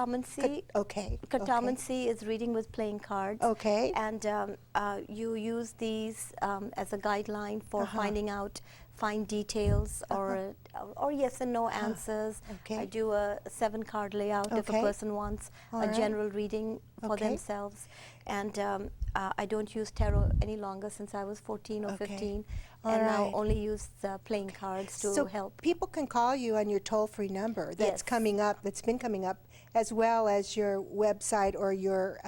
cartomancy. Okay. Cartomancy is reading with playing cards. Okay. And you use these as a guideline for finding out fine details or yes and no answers. Okay. I do a 7-card layout if a person wants a general reading for themselves. And I don't use tarot any longer since I was 14 or 15. And now only use playing cards to help. People can call you on your toll-free number that's coming up, that's been coming up, as well as your website or your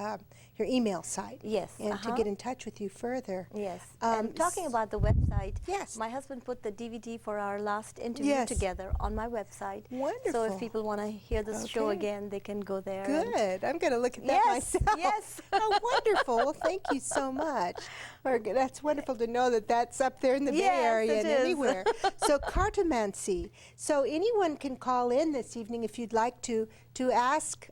email site. Yes. And to get in touch with you further. Yes. And talking about the website, yes, my husband put the DVD for our last interview together on my website. Wonderful. So if people want to hear this show again, they can go there. Good. I'm going to look at that myself. Yes. Oh, wonderful. Well, thank you so much. That's wonderful to know that that's up there in the Bay Area and anywhere. So cartomancy. So anyone can call in this evening if you'd like to ask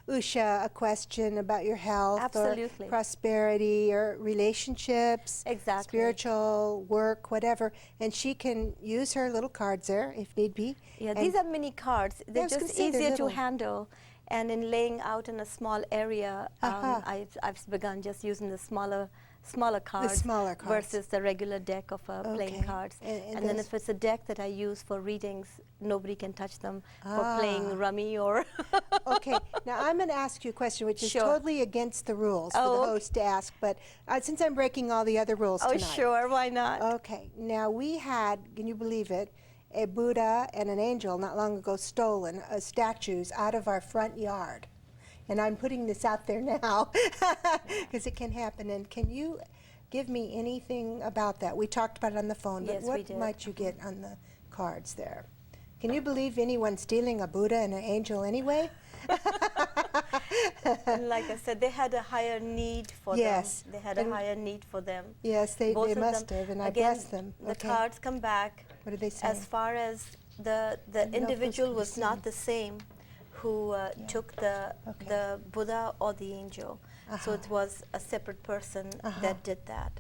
Usha a question about your health or prosperity or relationships, spiritual work, whatever, and she can use her little cards there if need be. Yeah, these are mini cards. They're just easier to handle. And in laying out in a small area, I've begun just using the smaller cards, versus the regular deck of playing cards. And then if it's a deck that I use for readings, nobody can touch them for playing rummy or... Okay, now I'm going to ask you a question which is totally against the rules for the host to ask, but since I'm breaking all the other rules tonight. Oh, sure, why not? Okay, now we had, can you believe it, a Buddha and an angel not long ago stolen statues out of our front yard. And I'm putting this out there now because it can happen. And can you give me anything about that? We talked about it on the phone, but what might you get on the cards there? Can you believe anyone stealing a Buddha and an angel anyway? And like I said, they had a higher need for them. They had a higher need for them. Yes, they must have, and I bless them. The cards come back. What are they saying? As far as the individual was not the same who took the Buddha or the angel. So it was a separate person that did that.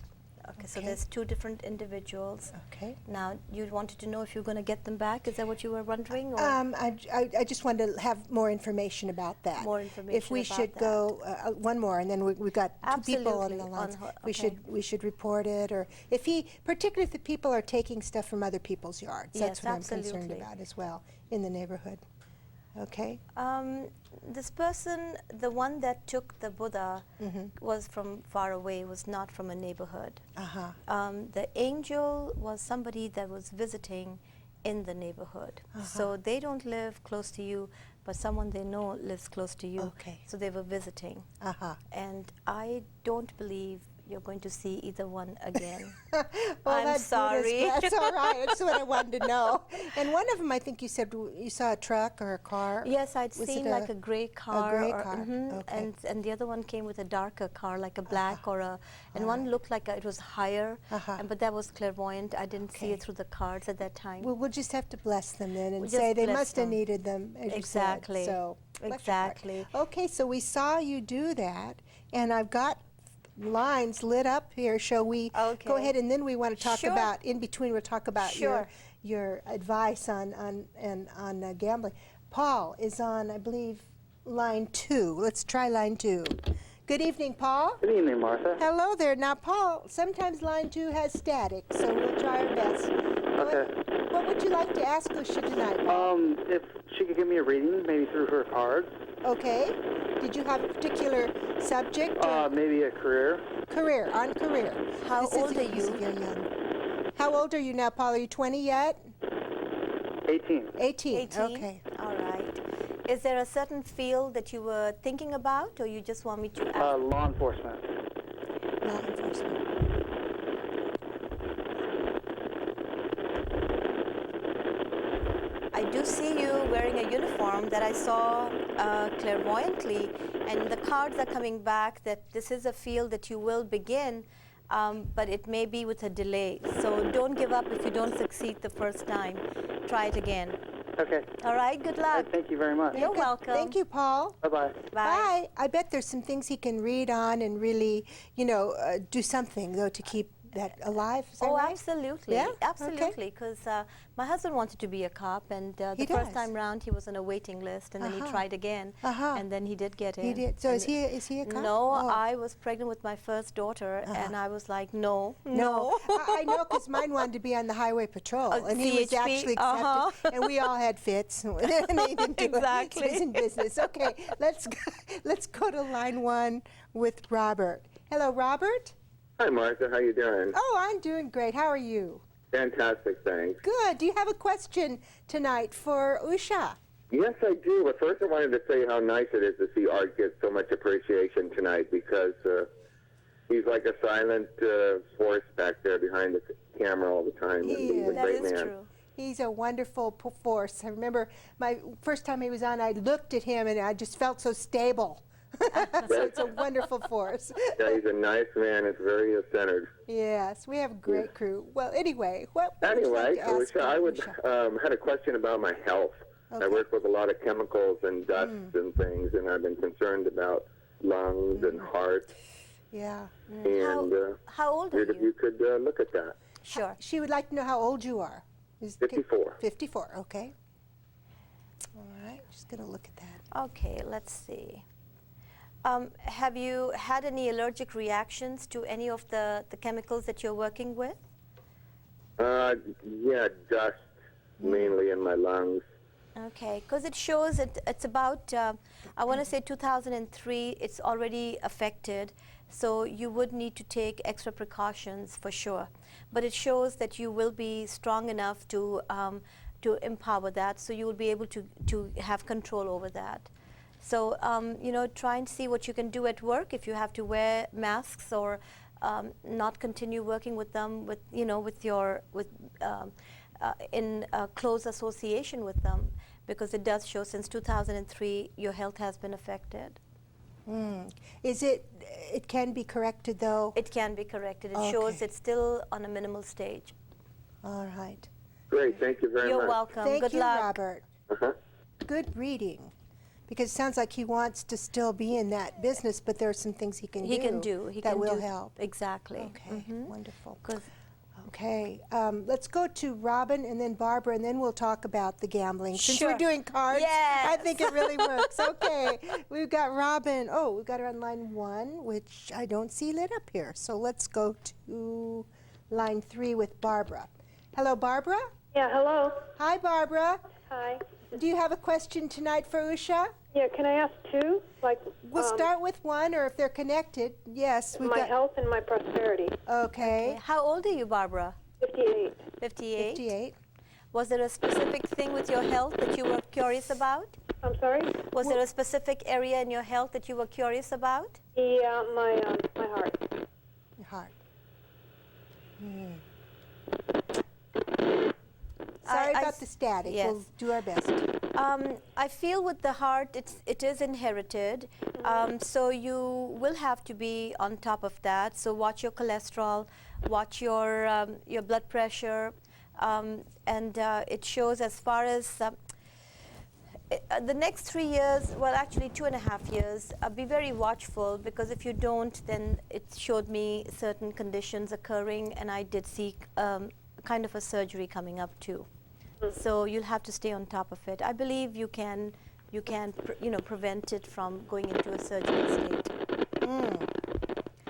Okay, so there's 2 different individuals. Okay. Now, you wanted to know if you're going to get them back? Is that what you were wondering? Or? I just wanted to have more information about that. More information if we should go one more, and then we've got 2 people on the line. We should report it, or particularly if the people are taking stuff from other people's yards. That's what I'm concerned about as well in the neighborhood. Okay. This person, the one that took the Buddha, was from far away, was not from a neighborhood. The angel was somebody that was visiting in the neighborhood. So they don't live close to you, but someone they know lives close to you. So they were visiting. And I don't believe you're going to see either one again. Well, I'm sorry. That's all right. That's what I wanted to know. And one of them, I think you said you saw a truck or a car. Yes, I'd seen like a gray car. A gray car. Okay. And the other one came with a darker car, like a black or a, and one looked like it was higher, but that was clairvoyant. I didn't see it through the cards at that time. Well, we'll just have to bless them then and say they must have needed them, as you said. So, exactly. Okay, so we saw you do that, and I've got lines lit up here. Shall we go ahead, and then we want to talk about, in between we'll talk about your advice on gambling. Paul is on, I believe, line 2. Let's try line 2. Good evening, Paul. Good evening, Martha. Hello there. Now, Paul, sometimes line 2 has static, so we'll try our best. Okay. What would you like to ask Usha tonight, Paul? If she could give me a reading, maybe through her cards. Okay. Did you have a particular subject? Maybe a career. On career. How old are you? Very young. How old are you now, Paul? Are you 20 yet? 18. 18. Okay. All right. Is there a certain field that you were thinking about, or you just want me to ask? Law enforcement. Law enforcement. I do see you wearing a uniform that I saw clairvoyantly, and the cards are coming back that this is a field that you will begin, but it may be with a delay. So don't give up if you don't succeed the first time. Try it again. Okay. All right, good luck. Thank you very much. You're welcome. Thank you, Paul. Bye-bye. Bye. I bet there's some things he can read on and really, do something, though, to keep that alive? Is that Oh, right? absolutely. Yeah? Absolutely. Because my husband wanted to be a cop, and He the first does. time round he was on a waiting list, and then he tried again, and then he did get in. He did. So And is he a cop? No, Oh. I was pregnant with my first daughter, and I was like, no, No, I know, because mine wanted to be on the highway patrol, and he was CHP, actually accepted, and we all had fits, and he didn't do Exactly. it. He's in business. Okay, let's go to line 1 with Robert. Hello, Robert. Hi, Martha. How you doing? Oh, I'm doing great. How are you? Fantastic, thanks. Good. Do you have a question tonight for Usha? Yes, I do. But first, I wanted to say how nice it is to see Art get so much appreciation tonight, because he's like a silent force back there behind the camera all the time. He and he's a is. That great is man. true. He's a wonderful force. I remember my first time he was on, I looked at him and I just felt so stable. So it's a wonderful force. Yeah, he's a nice man. It's very centered. Yes, we have a great crew. Well, anyway, what would you Anyway, like to ask Usha, I would Usha? had a question about my health. Okay. I work with a lot of chemicals and dusts and things, and I've been concerned about lungs and heart. Yeah. And How old are if you? you could look at that. Sure. She would like to know how old you are. 54. 54, okay. All right, just going to look at that. Okay, let's see. Have you had any allergic reactions to any of the chemicals that you're working with? Yeah, dust, mainly in my lungs. Okay, because it shows it's about, I want to say 2003, it's already affected, so you would need to take extra precautions for sure. But it shows that you will be strong enough to empower that, so you will be able to have control over that. So, you know, try and see what you can do at work if you have to wear masks, or not continue working with them, with, you know, in close association with them, because it does show since 2003 your health has been affected. Is it can be corrected though? It can be corrected. It Okay. shows it's still on a minimal stage. All right. Great, thank you very You're much. welcome. Thank Good you, luck. Robert. Uh-huh. Good reading. Because it sounds like he wants to still be in that business, but there are some things he can He can do. that will help. Exactly. Okay, wonderful. 'Cause Okay, let's go to Robin and then Barbara, and then we'll talk about the gambling. Since Sure. we're doing cards, I Yes. think it really works. Okay, we've got Robin. Oh, we've got her on line 1, which I don't see lit up here. So let's go to line 3 with Barbara. Hello, Barbara. Yeah, hello. Hi, Barbara. Hi. Do you have a question tonight for Usha? Yeah, can I ask two? Like, We'll start with one, or if they're connected. Yes, we've my got. health and my prosperity. Okay. how old are you, Barbara? 58. 58. 58. Was there a specific thing with your health that you were curious about? I'm sorry? Was there a specific area in your health that you were curious about? Yeah, my heart. Your heart. Sorry I about the static. yes. We'll do our best. I feel with the heart, it is inherited, so you will have to be on top of that. So watch your cholesterol, watch your blood pressure, and it shows as far as the next 3 years, well, actually 2.5 years, be very watchful, because if you don't, then it showed me certain conditions occurring, and I did see kind of a surgery coming up too. So you'll have to stay on top of it. I believe you can prevent it from going into a surgical state.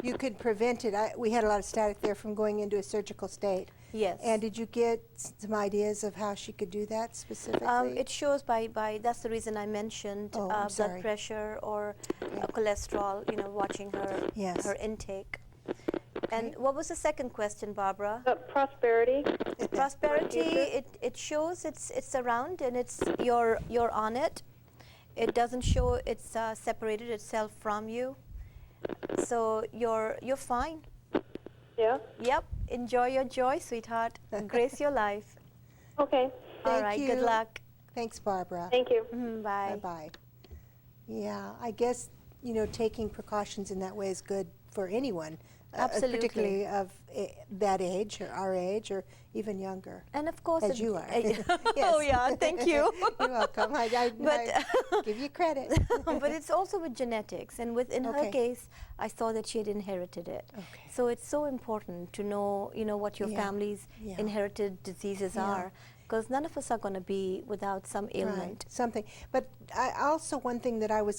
You could prevent it. We had a lot of static there from going into a surgical state. Yes. And did you get some ideas of how she could do that specifically? It shows by that's the reason I mentioned Oh, I'm sorry. blood pressure or cholesterol, watching her Yes. her intake. And what was the second question, Barbara? Prosperity. Prosperity, it shows it's around, and you're on it. It doesn't show it's separated itself from you. So you're fine. Yeah? Yep. Enjoy your joy, sweetheart. Grace your life. Okay. All Thank right. you. Good luck. Thanks, Barbara. Thank you. Bye. Bye-bye. Yeah, I guess, taking precautions in that way is good for anyone, Absolutely. particularly of that age, or our age, or even younger. And of course, As you are. Oh yeah, thank you. You're welcome. I give you credit. But it's also with genetics, and in her Okay. case, I saw that she had inherited it. Okay. So it's so important to know, what your Yeah. family's Yeah. inherited diseases Yeah. are, because none of us are going to be without some ailment. Right, something. But I also, one thing that I was